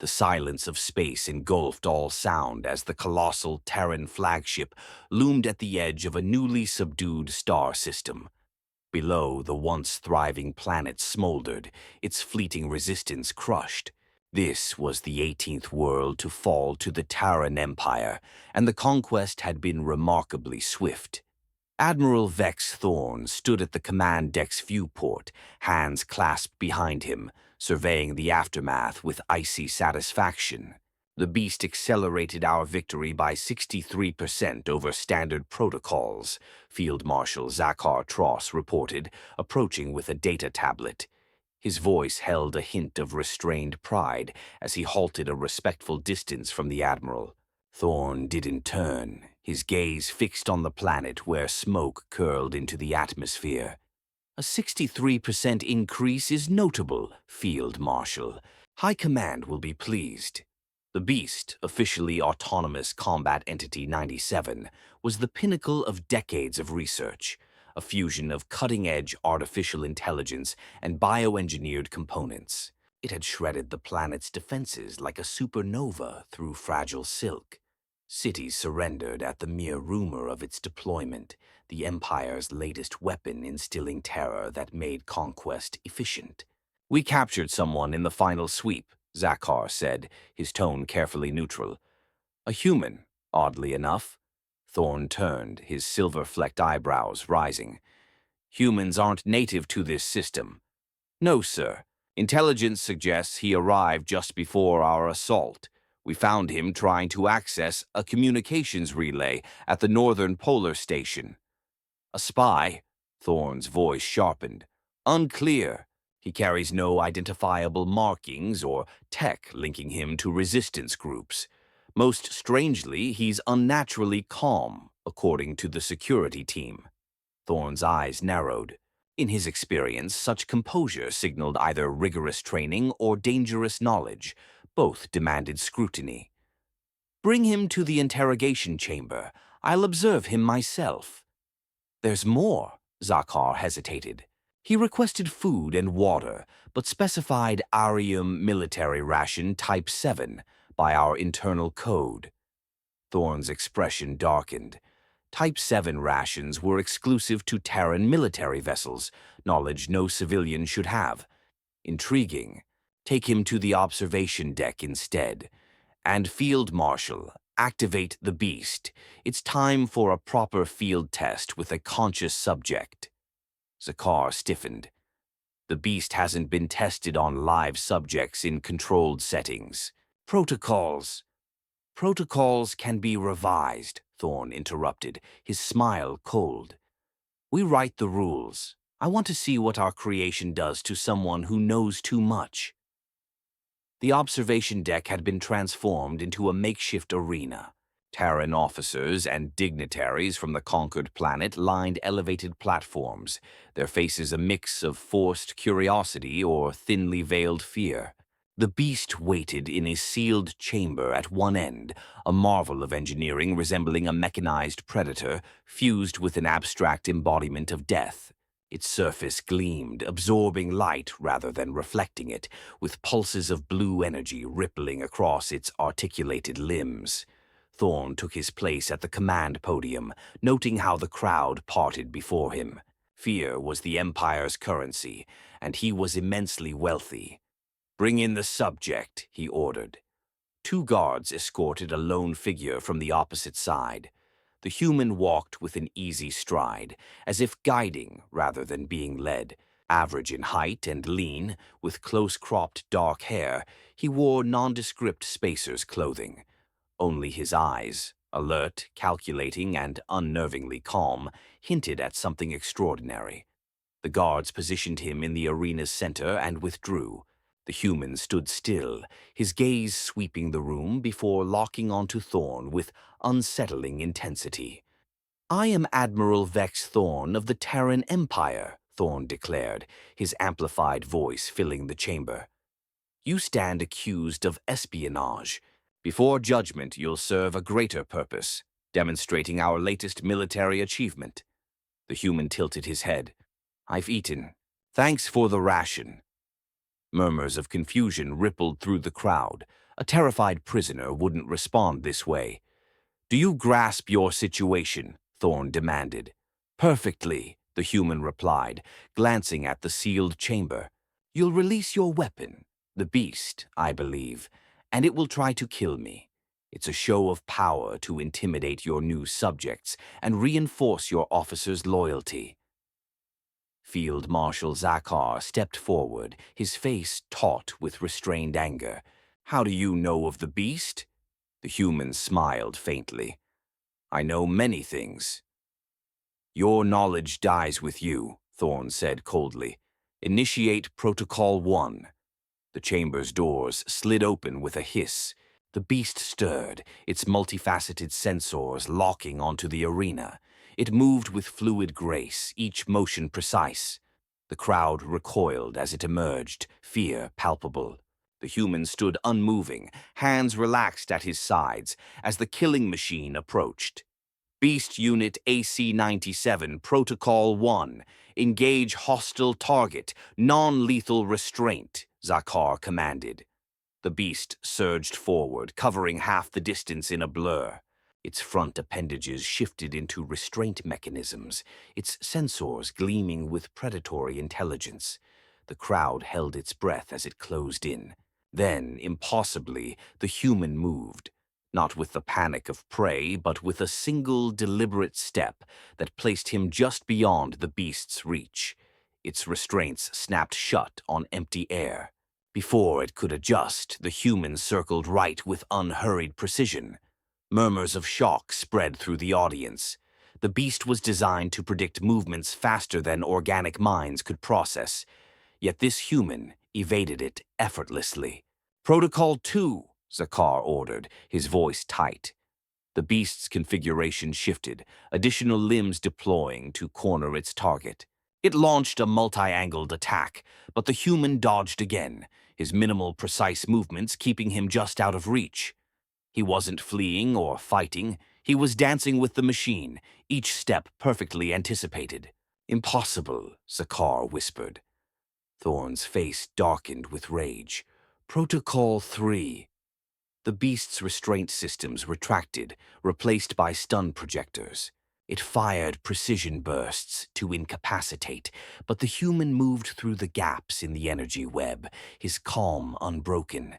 The silence of space engulfed all sound as the colossal Terran flagship loomed at the edge of a newly subdued star system. Below, the once thriving planet smoldered, its fleeting resistance crushed. This was the 18th world to fall to the Terran Empire, and the conquest had been remarkably swift. Admiral Vex Thorn stood at the command deck's viewport, hands clasped behind him, surveying the aftermath with icy satisfaction. The beast accelerated our victory by 63% over standard protocols, Field Marshal Zakhar Tross reported, approaching with a data tablet. His voice held a hint of restrained pride as he halted a respectful distance from the Admiral. Thorn didn't turn, his gaze fixed on the planet where smoke curled into the atmosphere. A 63% increase is notable, Field Marshal. High Command will be pleased. The Beast, officially Autonomous Combat Entity 97, was the pinnacle of decades of research, a fusion of cutting-edge artificial intelligence and bioengineered components. It had shredded the planet's defenses like a supernova through fragile silk. Cities surrendered at the mere rumor of its deployment, the Empire's latest weapon instilling terror that made conquest efficient. "We captured someone in the final sweep," Zakhar said, his tone carefully neutral. "A human, oddly enough." Thorn turned, his silver-flecked eyebrows rising. "Humans aren't native to this system." "No, sir. Intelligence suggests he arrived just before our assault. We found him trying to access a communications relay at the Northern Polar Station." "A spy?" Thorn's voice sharpened. "Unclear. He carries no identifiable markings or tech linking him to resistance groups. Most strangely, he's unnaturally calm, according to the security team." Thorn's eyes narrowed. In his experience, such composure signaled either rigorous training or dangerous knowledge. Both demanded scrutiny. "Bring him to the interrogation chamber. I'll observe him myself." "There's more," Zakhar hesitated. He requested food and water, but specified Arium military ration Type 7 by our internal code. Thorn's expression darkened. Type 7 rations were exclusive to Terran military vessels, knowledge no civilian should have. Intriguing. Take him to the observation deck instead. And Field Marshal, activate the Beast. It's time for a proper field test with a conscious subject. Zakhar stiffened. The Beast hasn't been tested on live subjects in controlled settings. Protocols can be revised, Thorn interrupted, his smile cold. "We write the rules. I want to see what our creation does to someone who knows too much." The observation deck had been transformed into a makeshift arena. Terran officers and dignitaries from the conquered planet lined elevated platforms, their faces a mix of forced curiosity or thinly veiled fear. The Beast waited in a sealed chamber at one end, a marvel of engineering resembling a mechanized predator fused with an abstract embodiment of death. Its surface gleamed, absorbing light rather than reflecting it, with pulses of blue energy rippling across its articulated limbs. Thorn took his place at the command podium, noting how the crowd parted before him. Fear was the Empire's currency, and he was immensely wealthy. "Bring in the subject," he ordered. Two guards escorted a lone figure from the opposite side. The human walked with an easy stride, as if guiding rather than being led. Average in height and lean, with close-cropped dark hair, he wore nondescript spacer's clothing. Only his eyes, alert, calculating, and unnervingly calm, hinted at something extraordinary. The guards positioned him in the arena's center and withdrew. The human stood still, his gaze sweeping the room before locking onto Thorn with unsettling intensity. "I am Admiral Vex Thorn of the Terran Empire," Thorn declared, his amplified voice filling the chamber. "You stand accused of espionage. Before judgment, you'll serve a greater purpose, demonstrating our latest military achievement." The human tilted his head. "I've eaten. Thanks for the ration." Murmurs of confusion rippled through the crowd. A terrified prisoner wouldn't respond this way. "Do you grasp your situation?" Thorne demanded. "Perfectly," the human replied, glancing at the sealed chamber. "You'll release your weapon, the beast, I believe, and it will try to kill me. It's a show of power to intimidate your new subjects and reinforce your officer's loyalty." Field Marshal Zakar stepped forward, his face taut with restrained anger. "How do you know of the beast?" The human smiled faintly. "I know many things." "Your knowledge dies with you," Thorne said coldly. "Initiate Protocol 1. The chamber's doors slid open with a hiss. The beast stirred, its multifaceted sensors locking onto the arena. It moved with fluid grace, each motion precise. The crowd recoiled as it emerged, fear palpable. The human stood unmoving, hands relaxed at his sides, as the killing machine approached. "Beast Unit AC-97, Protocol 1. Engage hostile target, non-lethal restraint," Zakar commanded. The beast surged forward, covering half the distance in a blur. Its front appendages shifted into restraint mechanisms, its sensors gleaming with predatory intelligence. The crowd held its breath as it closed in. Then, impossibly, the human moved. Not with the panic of prey, but with a single deliberate step that placed him just beyond the beast's reach. Its restraints snapped shut on empty air. Before it could adjust, the human circled right with unhurried precision. Murmurs of shock spread through the audience. The beast was designed to predict movements faster than organic minds could process. Yet this human evaded it effortlessly. "Protocol 2, Zakar ordered, his voice tight. The beast's configuration shifted, additional limbs deploying to corner its target. It launched a multi-angled attack, but the human dodged again, his minimal, precise movements keeping him just out of reach. He wasn't fleeing or fighting. He was dancing with the machine, each step perfectly anticipated. "Impossible," Zakar whispered. Thorne's face darkened with rage. "Protocol 3. The beast's restraint systems retracted, replaced by stun projectors. It fired precision bursts to incapacitate, but the human moved through the gaps in the energy web, his calm unbroken.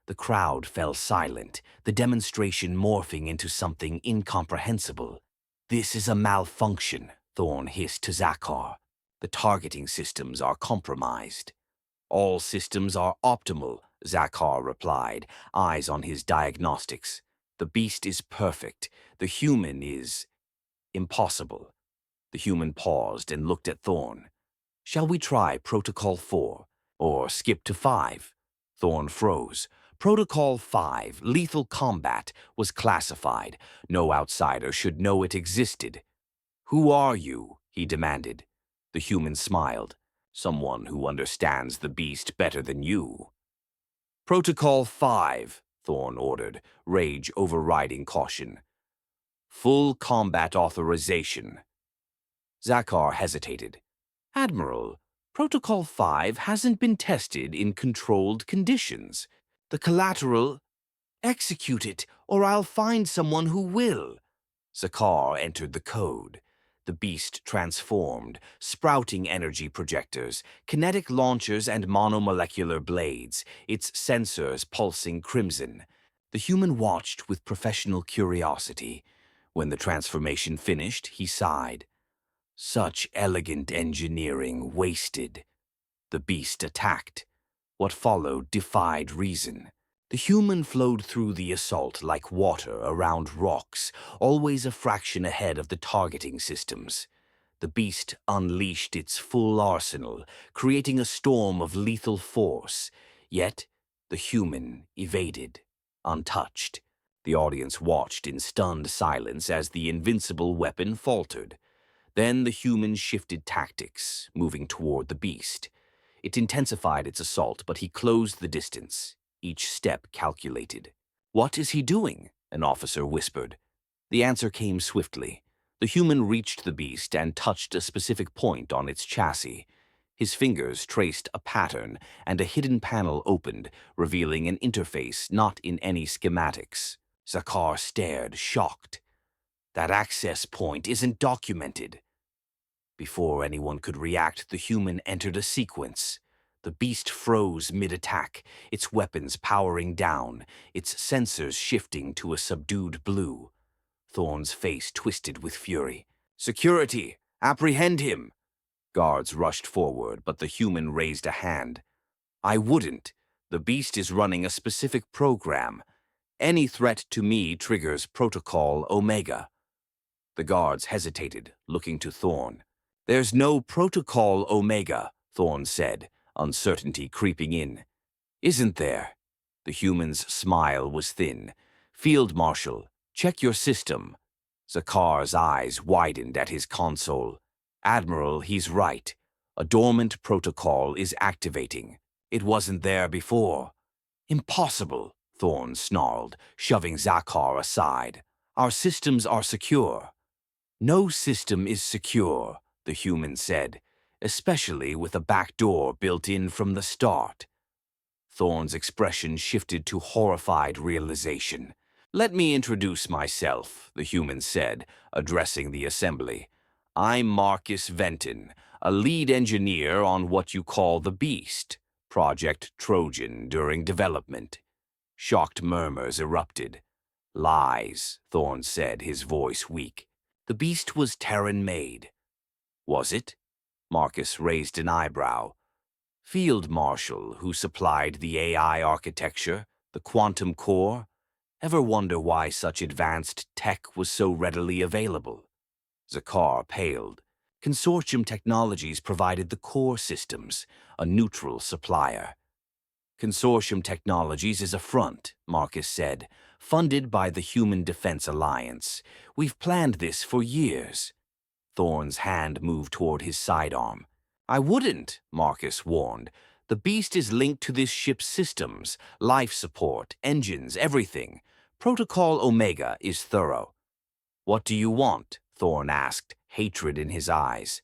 The crowd fell silent, the demonstration morphing into something incomprehensible. "This is a malfunction," Thorne hissed to Zakar. "The targeting systems are compromised." "All systems are optimal," Zakar replied, eyes on his diagnostics. "The beast is perfect. The human is impossible." The human paused and looked at Thorne. "Shall we try Protocol 4? Or skip to 5? Thorne froze. Protocol 5, Lethal Combat, was classified. No outsider should know it existed. "Who are you?" he demanded. The human smiled. "Someone who understands the beast better than you." "Protocol 5, Thorne ordered, rage overriding caution. "Full combat authorization." Zakar hesitated. "Admiral, Protocol 5 hasn't been tested in controlled conditions. The collateral—" "Execute it, or I'll find someone who will." Zakar entered the code. The beast transformed, sprouting energy projectors, kinetic launchers, and monomolecular blades, its sensors pulsing crimson. The human watched with professional curiosity. When the transformation finished, he sighed. Such elegant engineering wasted. The beast attacked. What followed defied reason. The human flowed through the assault like water around rocks, always a fraction ahead of the targeting systems. The beast unleashed its full arsenal, creating a storm of lethal force. Yet, the human evaded, untouched. The audience watched in stunned silence as the invincible weapon faltered. Then the human shifted tactics, moving toward the beast. It intensified its assault, but he closed the distance, each step calculated. "What is he doing?" an officer whispered. The answer came swiftly. The human reached the beast and touched a specific point on its chassis. His fingers traced a pattern, and a hidden panel opened, revealing an interface not in any schematics. Zakar stared, shocked. That access point isn't documented. Before anyone could react, the human entered a sequence. The beast froze mid-attack, its weapons powering down, its sensors shifting to a subdued blue. Thorn's face twisted with fury. "Security! Apprehend him!" Guards rushed forward, but the human raised a hand. "I wouldn't. The beast is running a specific program. Any threat to me triggers Protocol Omega." The guards hesitated, looking to Thorn. "There's no Protocol Omega," Thorn said, uncertainty creeping in. "Isn't there?" The human's smile was thin. "Field Marshal, check your system." Zakar's eyes widened at his console. "Admiral, he's right. A dormant protocol is activating. It wasn't there before." "Impossible," Thorn snarled, shoving Zakar aside. "Our systems are secure." "No system is secure," the human said, "especially with a backdoor built in from the start." Thorn's expression shifted to horrified realization. "Let me introduce myself," the human said, addressing the assembly. "I'm Marcus Venton, a lead engineer on what you call the Beast, Project Trojan, during development." Shocked murmurs erupted. "Lies," Thorn said, his voice weak. "The Beast was Terran-made." "Was it?" Marcus raised an eyebrow. "Field Marshal, who supplied the AI architecture, the quantum core. Ever wonder why such advanced tech was so readily available?" Zakar paled. "Consortium Technologies provided the core systems, a neutral supplier." "Consortium Technologies is a front," Marcus said, "funded by the Human Defense Alliance. We've planned this for years." Thorn's hand moved toward his sidearm. "I wouldn't," Marcus warned. "The Beast is linked to this ship's systems, life support, engines, everything. Protocol Omega is thorough." "What do you want?" Thorn asked, hatred in his eyes.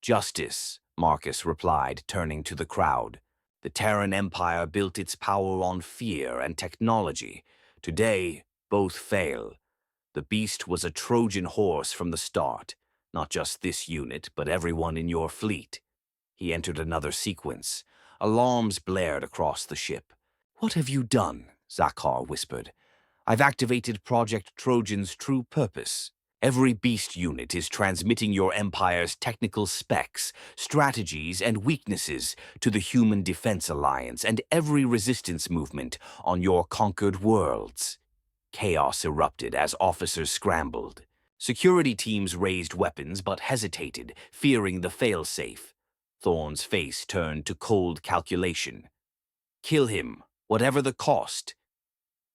"Justice," Marcus replied, turning to the crowd. "The Terran Empire built its power on fear and technology. Today, both fail. The Beast was a Trojan horse from the start. Not just this unit, but everyone in your fleet." He entered another sequence. Alarms blared across the ship. "What have you done?" Zakar whispered. "I've activated Project Trojan's true purpose. Every Beast unit is transmitting your Empire's technical specs, strategies, and weaknesses to the Human Defense Alliance and every resistance movement on your conquered worlds." Chaos erupted as officers scrambled. Security teams raised weapons but hesitated, fearing the failsafe. Thorn's face turned to cold calculation. "Kill him, whatever the cost."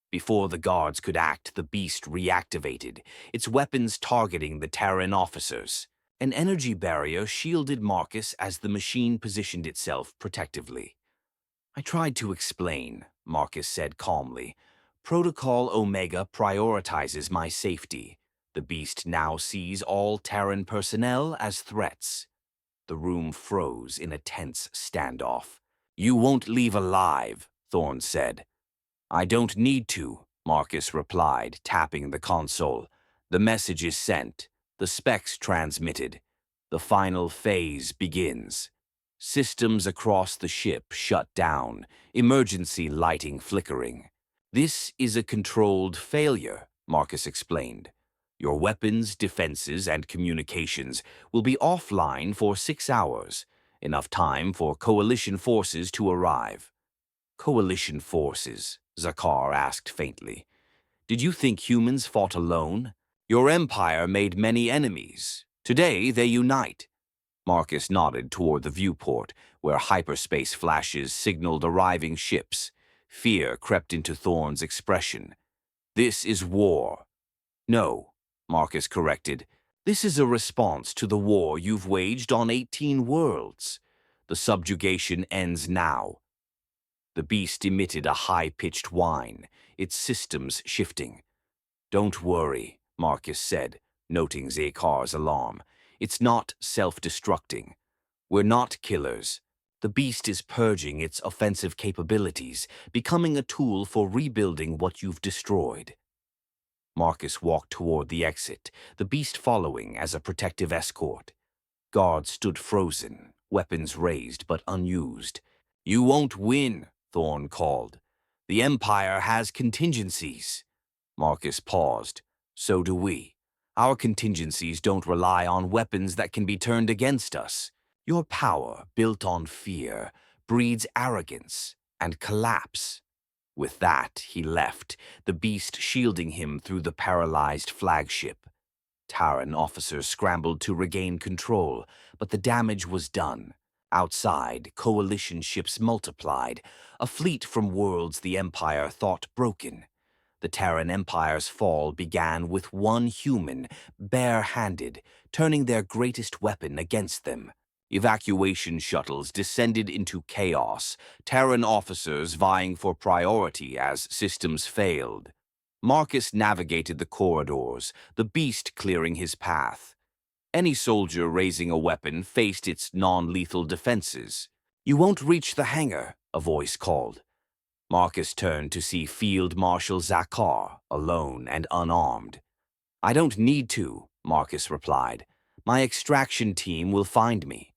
Before the guards could act, the Beast reactivated, its weapons targeting the Terran officers. An energy barrier shielded Marcus as the machine positioned itself protectively. "I tried to explain," Marcus said calmly. "Protocol Omega prioritizes my safety. The Beast now sees all Terran personnel as threats." The room froze in a tense standoff. "You won't leave alive," Thorn said. "I don't need to," Marcus replied, tapping the console. "The message is sent. The specs transmitted. The final phase begins." Systems across the ship shut down, emergency lighting flickering. "This is a controlled failure," Marcus explained. "Your weapons, defenses, and communications will be offline for 6 hours, enough time for Coalition forces to arrive." "Coalition forces?" Zakar asked faintly. "Did you think humans fought alone? Your empire made many enemies. Today they unite." Marcus nodded toward the viewport, where hyperspace flashes signaled arriving ships. Fear crept into Thorn's expression. "This is war." "No," Marcus corrected. "This is a response to the war you've waged on 18 worlds. The subjugation ends now." The Beast emitted a high-pitched whine, its systems shifting. "Don't worry," Marcus said, noting Zakar's alarm. "It's not self-destructing. We're not killers. The beast is purging its offensive capabilities, becoming a tool for rebuilding what you've destroyed. Marcus walked toward the exit, the beast following as a protective escort. Guards stood frozen, weapons raised but unused. "You won't win," Thorn called. "The Empire has contingencies." Marcus paused. "So do we. Our contingencies don't rely on weapons that can be turned against us. Your power, built on fear, breeds arrogance and collapse." With that, he left, the beast shielding him through the paralyzed flagship. Terran officers scrambled to regain control, but the damage was done. Outside, coalition ships multiplied, a fleet from worlds the Empire thought broken. The Terran Empire's fall began with one human, bare-handed, turning their greatest weapon against them. Evacuation shuttles descended into chaos, Terran officers vying for priority as systems failed. Marcus navigated the corridors, the beast clearing his path. Any soldier raising a weapon faced its non-lethal defenses. "You won't reach the hangar," a voice called. Marcus turned to see Field Marshal Zakar, alone and unarmed. "I don't need to," Marcus replied. "My extraction team will find me."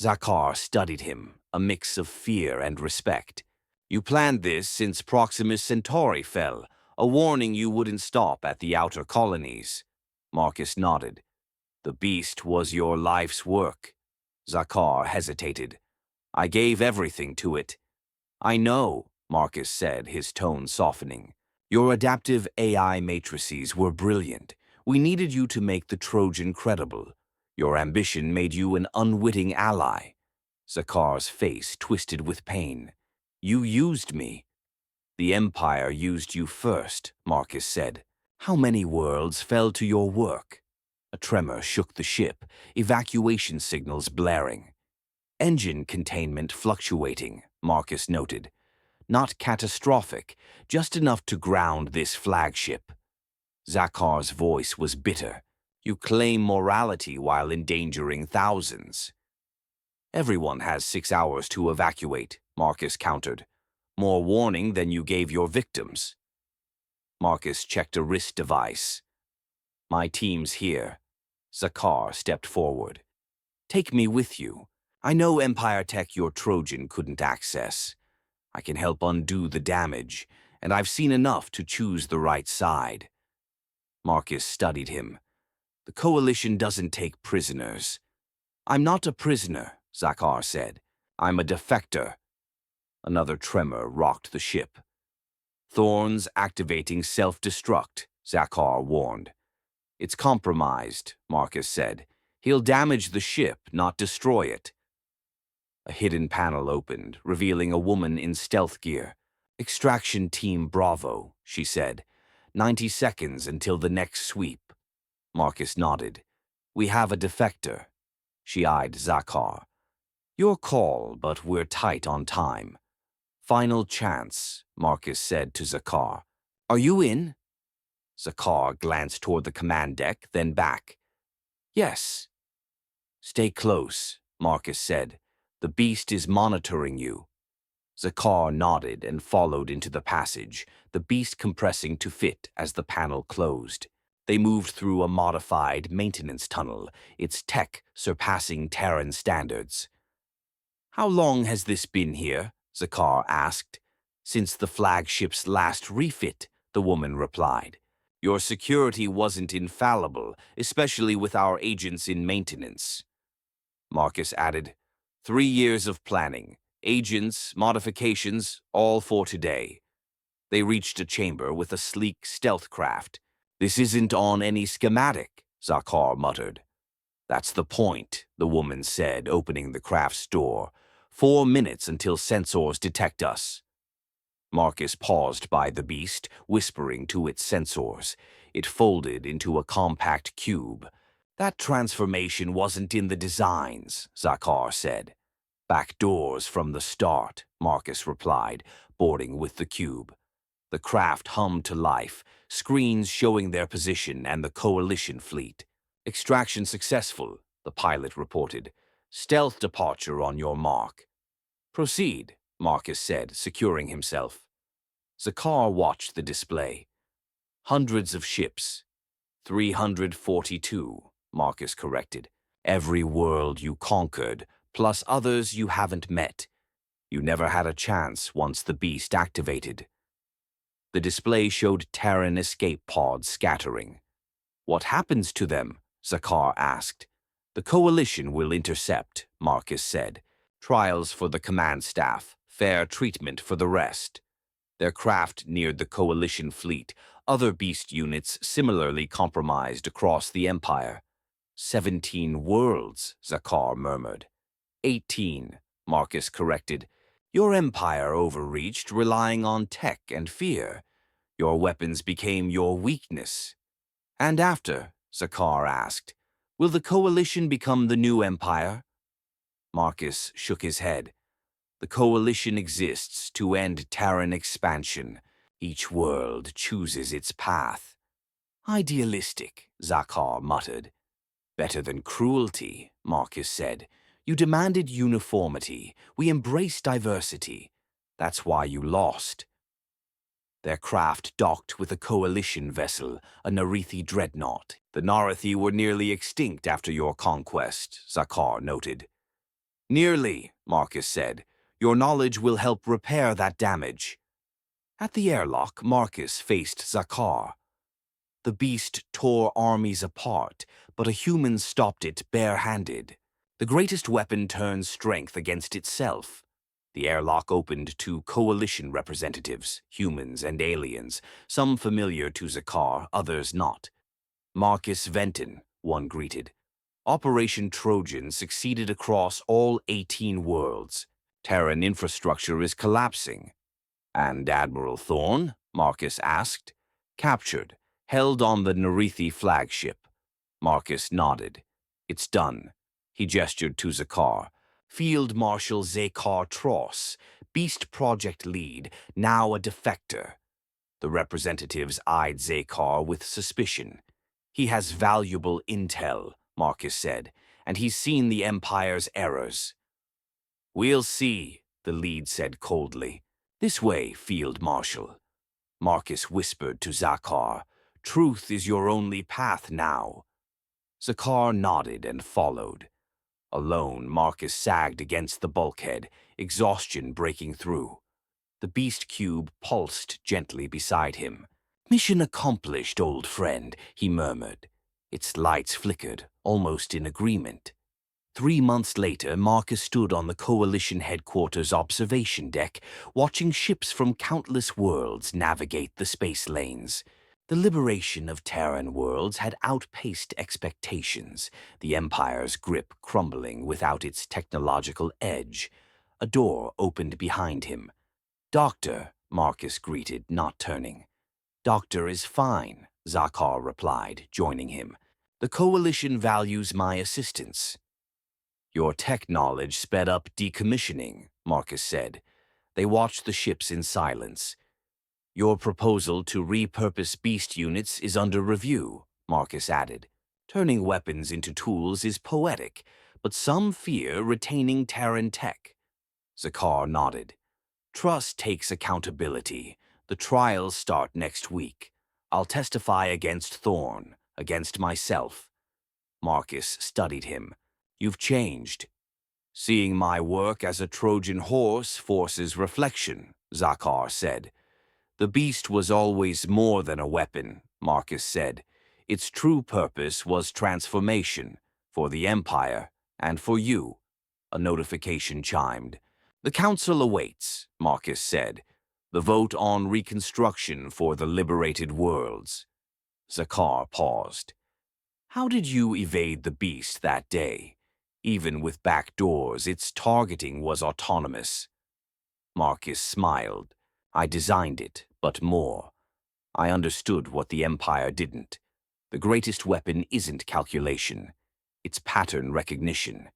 Zakar studied him, a mix of fear and respect. "You planned this since Proximus Centauri fell, a warning you wouldn't stop at the outer colonies." Marcus nodded. "The beast was your life's work." Zakar hesitated. "I gave everything to it." "I know," Marcus said, his tone softening. "Your adaptive AI matrices were brilliant. We needed you to make the Trojan credible. Your ambition made you an unwitting ally." Zakar's face twisted with pain. "You used me." "The Empire used you first," Marcus said. "How many worlds fell to your work?" A tremor shook the ship, evacuation signals blaring. "Engine containment fluctuating," Marcus noted. "Not catastrophic, just enough to ground this flagship." Zakar's voice was bitter. "You claim morality while endangering thousands." "Everyone has 6 hours to evacuate," Marcus countered. "More warning than you gave your victims." Marcus checked a wrist device. "My team's here." Zakar stepped forward. "Take me with you. I know Empire tech your Trojan couldn't access. I can help undo the damage, and I've seen enough to choose the right side." Marcus studied him. "The Coalition doesn't take prisoners." "I'm not a prisoner," Zakar said. "I'm a defector." Another tremor rocked the ship. "Thorns activating self-destruct," Zakar warned. "It's compromised," Marcus said. "He'll damage the ship, not destroy it." A hidden panel opened, revealing a woman in stealth gear. "Extraction Team Bravo," she said. 90 seconds until the next sweep." Marcus nodded. "We have a defector." She eyed Zakar. "Your call, but we're tight on time." "Final chance," Marcus said to Zakar. "Are you in?" Zakar glanced toward the command deck, then back. "Yes." "Stay close," Marcus said. "The beast is monitoring you." Zakar nodded and followed into the passage, the beast compressing to fit as the panel closed. They moved through a modified maintenance tunnel, its tech surpassing Terran standards. "How long has this been here?" Zakar asked. "Since the flagship's last refit," the woman replied. "Your security wasn't infallible, especially with our agents in maintenance." Marcus added, 3 years of planning, agents, modifications, all for today." They reached a chamber with a sleek stealth craft. "This isn't on any schematic," Zakar muttered. "That's the point," the woman said, opening the craft's door. 4 minutes until sensors detect us." Marcus paused by the beast, whispering to its sensors. It folded into a compact cube. "That transformation wasn't in the designs," Zakar said. "Back doors from the start," Marcus replied, boarding with the cube. The craft hummed to life, screens showing their position and the Coalition fleet. "Extraction successful," the pilot reported. Stealth departure on your mark. Proceed, Marcus said, securing himself. Zakar watched the display. Hundreds of ships. 342, Marcus corrected. Every world you conquered, plus others you haven't met. You never had a chance once the beast activated. The display showed Terran escape pods scattering. What happens to them? Zakar asked. The Coalition will intercept, Marcus said. Trials for the command staff, fair treatment for the rest. Their craft neared the Coalition fleet, other beast units similarly compromised across the Empire. 17 worlds, Zakar murmured. 18, Marcus corrected. Your empire overreached, relying on tech and fear. Your weapons became your weakness. And after, Zakar asked, will the Coalition become the new empire? Marcus shook his head. The Coalition exists to end Terran expansion. Each world chooses its path. Idealistic, Zakar muttered. Better than cruelty, Marcus said. You demanded uniformity. We embraced diversity. That's why you lost. Their craft docked with a Coalition vessel, a Narithi dreadnought. The Narithi were nearly extinct after your conquest, Zakar noted. Nearly, Marcus said. Your knowledge will help repair that damage. At the airlock, Marcus faced Zakar. The beast tore armies apart, but a human stopped it bare-handed. The greatest weapon turns strength against itself. The airlock opened to Coalition representatives, humans and aliens, some familiar to Zakar, others not. Marcus Venton, one greeted. Operation Trojan succeeded across all 18 worlds. Terran infrastructure is collapsing. And Admiral Thorne? Marcus asked. Captured, held on the Narithi flagship. Marcus nodded. It's done. He gestured to Zakar. Field Marshal Zakar Tross, Beast Project lead, now a defector. The representatives eyed Zakar with suspicion. He has valuable intel, Marcus said, and he's seen the Empire's errors. We'll see, the lead said coldly. This way, Field Marshal. Marcus whispered to Zakar. Truth is your only path now. Zakar nodded and followed. Alone, Marcus sagged against the bulkhead, exhaustion breaking through. The beast cube pulsed gently beside him. Mission accomplished, old friend, he murmured. Its lights flickered, almost in agreement. 3 months later, Marcus stood on the Coalition headquarters observation deck, watching ships from countless worlds navigate the space lanes. The liberation of Terran worlds had outpaced expectations, the Empire's grip crumbling without its technological edge. A door opened behind him. Doctor, Marcus greeted, not turning. Doctor is fine, Zakar replied, joining him. The Coalition values my assistance. Your tech knowledge sped up decommissioning, Marcus said. They watched the ships in silence. Your proposal to repurpose beast units is under review, Marcus added. Turning weapons into tools is poetic, but some fear retaining Terran tech. Zakar nodded. Trust takes accountability. The trials start next week. I'll testify against Thorne, against myself. Marcus studied him. You've changed. Seeing my work as a Trojan horse forces reflection, Zakar said. The beast was always more than a weapon, Marcus said. Its true purpose was transformation, for the Empire and for you. A notification chimed. The Council awaits, Marcus said. The vote on reconstruction for the liberated worlds. Zakar paused. How did you evade the beast that day? Even with back doors, its targeting was autonomous. Marcus smiled. I designed it, but more. I understood what the Empire didn't. The greatest weapon isn't calculation. It's pattern recognition.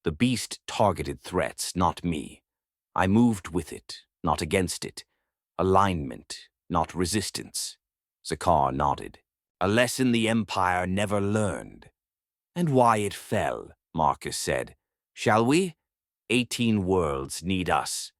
The beast targeted threats, not me. I moved with it, not against it. Alignment, not resistance. Zakar nodded. A lesson the Empire never learned. And why it fell, Marcus said. Shall we? 18 worlds need us.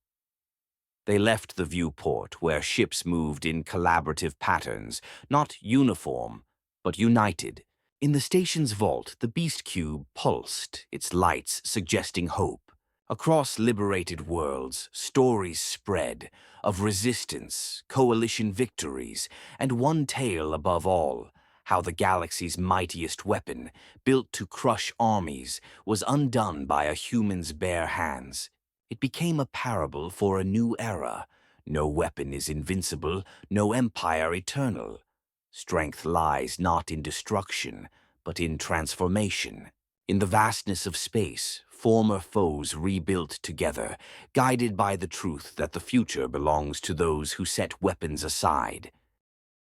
They left the viewport, where ships moved in collaborative patterns, not uniform, but united. In the station's vault, the beast cube pulsed, its lights suggesting hope. Across liberated worlds, stories spread of resistance, coalition victories, and one tale above all, how the galaxy's mightiest weapon, built to crush armies, was undone by a human's bare hands. It became a parable for a new era. No weapon is invincible, no empire eternal. Strength lies not in destruction, but in transformation. In the vastness of space, former foes rebuilt together, guided by the truth that the future belongs to those who set weapons aside.